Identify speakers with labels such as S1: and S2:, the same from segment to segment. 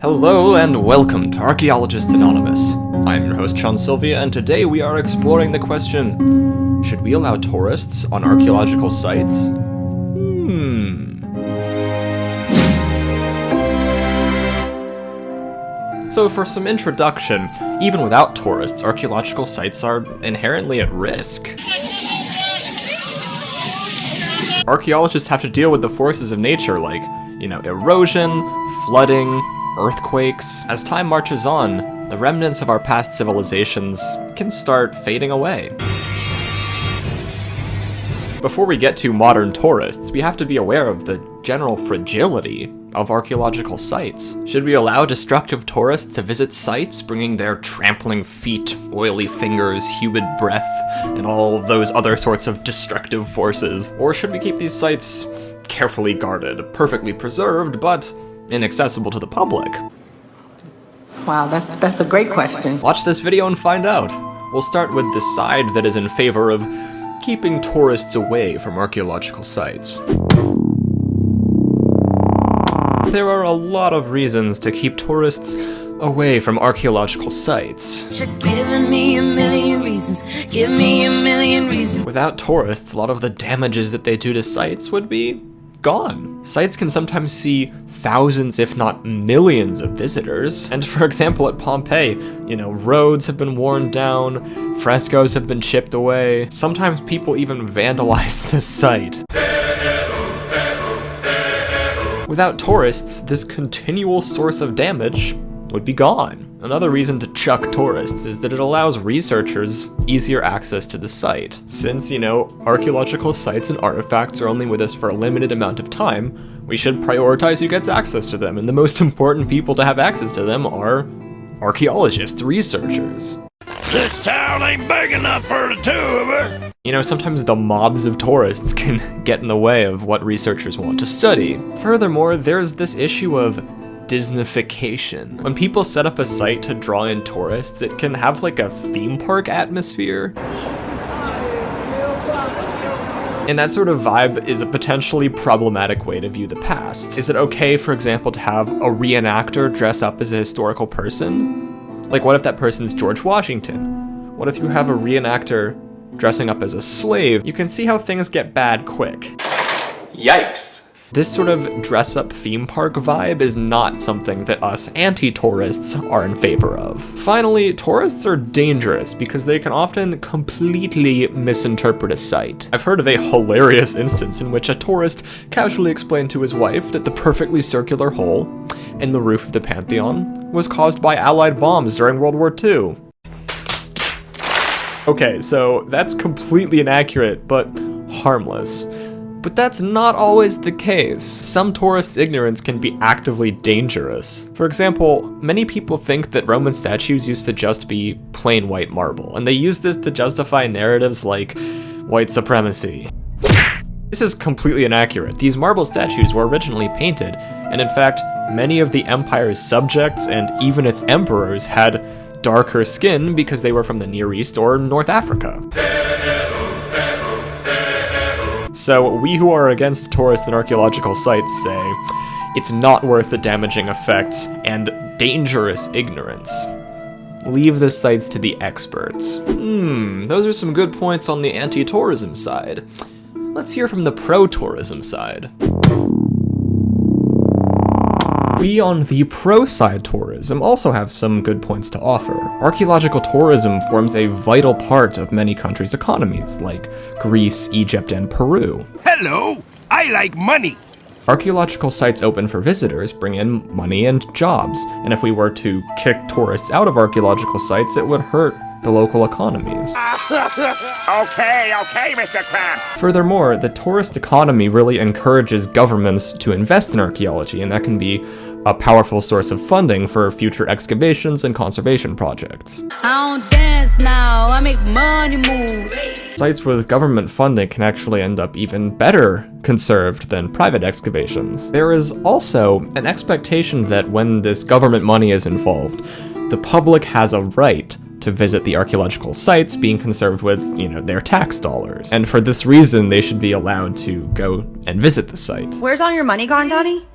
S1: Hello and welcome to Archaeologists Anonymous. I'm your host Sean Silvia, and today we are exploring the question, should we allow tourists on archaeological sites? So for some introduction, even without tourists, archaeological sites are inherently at risk. Archaeologists have to deal with the forces of nature like, erosion, flooding, earthquakes. As time marches on, the remnants of our past civilizations can start fading away. Before we get to modern tourists, we have to be aware of the general fragility of archaeological sites. Should we allow destructive tourists to visit sites, bringing their trampling feet, oily fingers, humid breath, and all those other sorts of destructive forces? Or should we keep these sites carefully guarded, perfectly preserved, but inaccessible to the public?
S2: Wow, that's a great question.
S1: Watch this video and find out. We'll start with the side that is in favor of keeping tourists away from archaeological sites. There are a lot of reasons to keep tourists away from archaeological sites.
S3: You're giving me a million reasons. Give me a million reasons.
S1: Without tourists, a lot of the damages that they do to sites would be gone. Sites can sometimes see thousands, if not millions, of visitors. And for example, at Pompeii, roads have been worn down, frescoes have been chipped away. Sometimes people even vandalize the site. Without tourists, this continual source of damage would be gone. Another reason to chuck tourists is that it allows researchers easier access to the site. Since, archaeological sites and artifacts are only with us for a limited amount of time, we should prioritize who gets access to them, and the most important people to have access to them are archaeologists, researchers.
S4: This town ain't big enough for the two of us.
S1: Sometimes the mobs of tourists can get in the way of what researchers want to study. Furthermore, there's this issue of Disneyfication. When people set up a site to draw in tourists, it can have like a theme park atmosphere. And that sort of vibe is a potentially problematic way to view the past. Is it okay, for example, to have a reenactor dress up as a historical person? Like, what if that person's George Washington? What if you have a reenactor dressing up as a slave? You can see how things get bad quick. Yikes. This sort of dress-up theme park vibe is not something that us anti-tourists are in favor of. Finally, tourists are dangerous because they can often completely misinterpret a site. I've heard of a hilarious instance in which a tourist casually explained to his wife that the perfectly circular hole in the roof of the Pantheon was caused by Allied bombs during World War II. Okay, so that's completely inaccurate, but harmless. But that's not always the case. Some tourists' ignorance can be actively dangerous. For example, many people think that Roman statues used to just be plain white marble, and they use this to justify narratives like white supremacy. This is completely inaccurate. These marble statues were originally painted, and in fact, many of the empire's subjects and even its emperors had darker skin because they were from the Near East or North Africa. So we who are against tourists and archaeological sites say, it's not worth the damaging effects and dangerous ignorance. Leave the sites to the experts. Those are some good points on the anti-tourism side. Let's hear from the pro-tourism side. We on the pro-side tourism also have some good points to offer. Archaeological tourism forms a vital part of many countries' economies, like Greece, Egypt, and Peru.
S4: Hello, I like money.
S1: Archaeological sites open for visitors bring in money and jobs, and if we were to kick tourists out of archaeological sites, it would hurt the local economies.
S4: Okay, Mr. Crab.
S1: Furthermore, the tourist economy really encourages governments to invest in archaeology, and that can be a powerful source of funding for future excavations and conservation projects.
S3: I don't dance now, I make money moves.
S1: Sites with government funding can actually end up even better conserved than private excavations. There is also an expectation that when this government money is involved, the public has a right to visit the archaeological sites being conserved with, their tax dollars. And for this reason, they should be allowed to go and visit the site.
S5: Where's all your money gone, Daddy?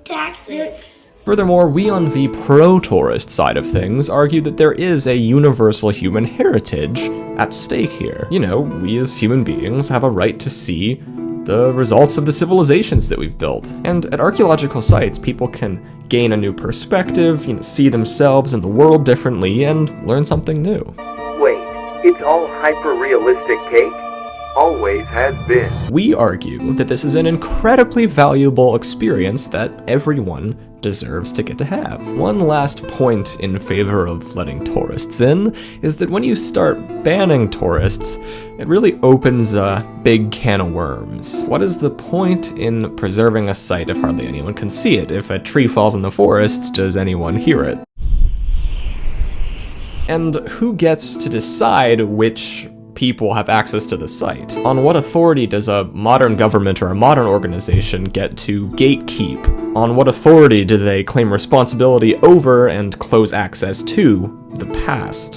S6: Taxes.
S1: Furthermore, we on the pro-tourist side of things argue that there is a universal human heritage at stake here. You know, we as human beings have a right to see the results of the civilizations that we've built. And at archaeological sites, people can gain a new perspective, see themselves and the world differently, and learn something new.
S5: Wait, it's all hyper-realistic cake? Always has been.
S1: We argue that this is an incredibly valuable experience that everyone deserves to get to have. One last point in favor of letting tourists in is that when you start banning tourists, it really opens a big can of worms. What is the point in preserving a site if hardly anyone can see it? If a tree falls in the forest, does anyone hear it? And who gets to decide which people have access to the site? On what authority does a modern government or a modern organization get to gatekeep? On what authority do they claim responsibility over and close access to the past?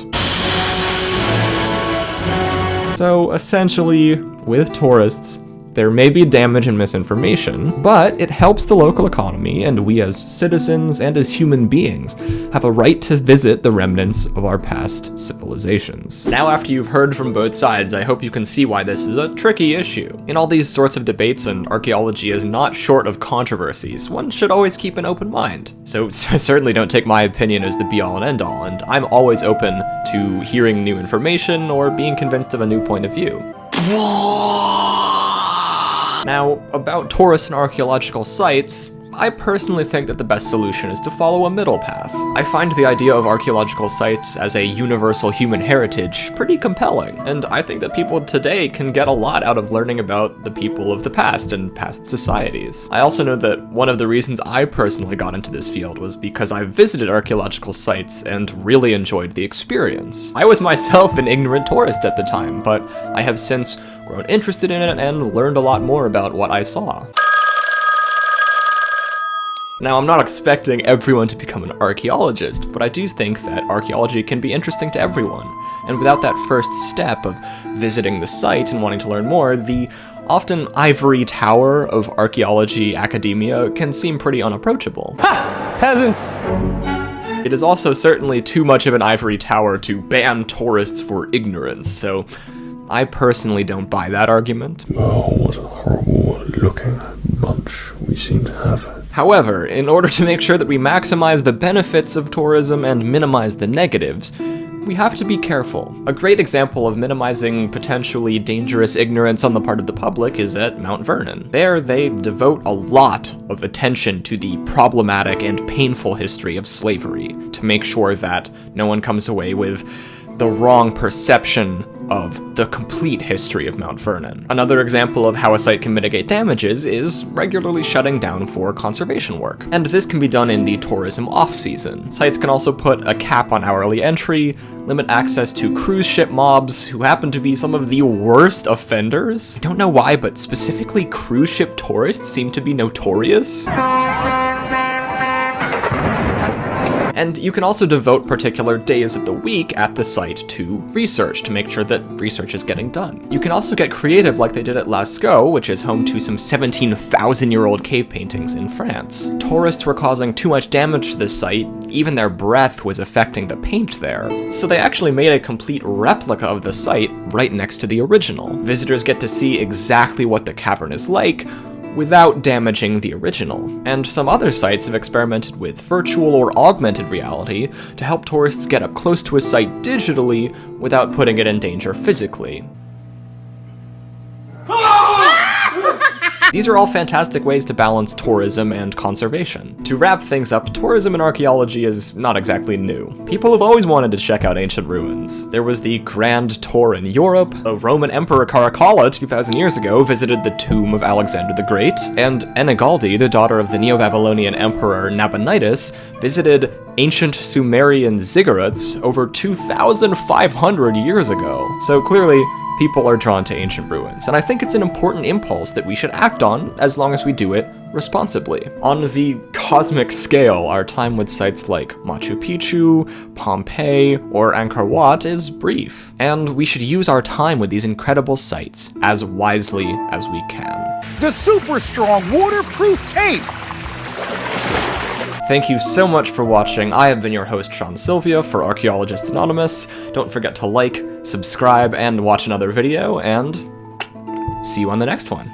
S1: So essentially, with tourists, there may be damage and misinformation, but it helps the local economy, and we as citizens and as human beings have a right to visit the remnants of our past civilizations. Now, after you've heard from both sides, I hope you can see why this is a tricky issue. In all these sorts of debates, and archaeology is not short of controversies, one should always keep an open mind. So certainly don't take my opinion as the be-all and end-all, and I'm always open to hearing new information or being convinced of a new point of view. Now, about tourist and archaeological sites, I personally think that the best solution is to follow a middle path. I find the idea of archaeological sites as a universal human heritage pretty compelling, and I think that people today can get a lot out of learning about the people of the past and past societies. I also know that one of the reasons I personally got into this field was because I visited archaeological sites and really enjoyed the experience. I was myself an ignorant tourist at the time, but I have since grown interested in it and learned a lot more about what I saw. Now, I'm not expecting everyone to become an archaeologist, but I do think that archaeology can be interesting to everyone. And without that first step of visiting the site and wanting to learn more, the often ivory tower of archaeology academia can seem pretty unapproachable.
S6: Ha! Peasants!
S1: It is also certainly too much of an ivory tower to ban tourists for ignorance, so I personally don't buy that argument.
S7: Oh, what a horrible looking bunch we seem to have.
S1: However, in order to make sure that we maximize the benefits of tourism and minimize the negatives, we have to be careful. A great example of minimizing potentially dangerous ignorance on the part of the public is at Mount Vernon. There, they devote a lot of attention to the problematic and painful history of slavery to make sure that no one comes away with the wrong perception of the complete history of Mount Vernon. Another example of how a site can mitigate damages is regularly shutting down for conservation work. And this can be done in the tourism off-season. Sites can also put a cap on hourly entry, limit access to cruise ship mobs who happen to be some of the worst offenders. I don't know why, but specifically cruise ship tourists seem to be notorious. And you can also devote particular days of the week at the site to research to make sure that research is getting done. You can also get creative like they did at Lascaux, which is home to some 17,000-year-old cave paintings in France. Tourists were causing too much damage to the site, even their breath was affecting the paint there. So they actually made a complete replica of the site right next to the original. Visitors get to see exactly what the cavern is like, without damaging the original. And some other sites have experimented with virtual or augmented reality to help tourists get up close to a site digitally without putting it in danger physically. These are all fantastic ways to balance tourism and conservation. To wrap things up, tourism and archaeology is not exactly new. People have always wanted to check out ancient ruins. There was the Grand Tour in Europe, the Roman Emperor Caracalla 2,000 years ago visited the tomb of Alexander the Great, and Enigaldi, the daughter of the Neo-Babylonian Emperor Nabonidus, visited ancient Sumerian ziggurats over 2,500 years ago. So clearly, people are drawn to ancient ruins, and I think it's an important impulse that we should act on as long as we do it responsibly. On the cosmic scale, our time with sites like Machu Picchu, Pompeii, or Angkor Wat is brief, and we should use our time with these incredible sites as wisely as we can.
S8: The super strong waterproof tape!
S1: Thank you so much for watching. I have been your host, Sean Silvia, for Archaeologists Anonymous. Don't forget to like, subscribe, and watch another video, and see you on the next one.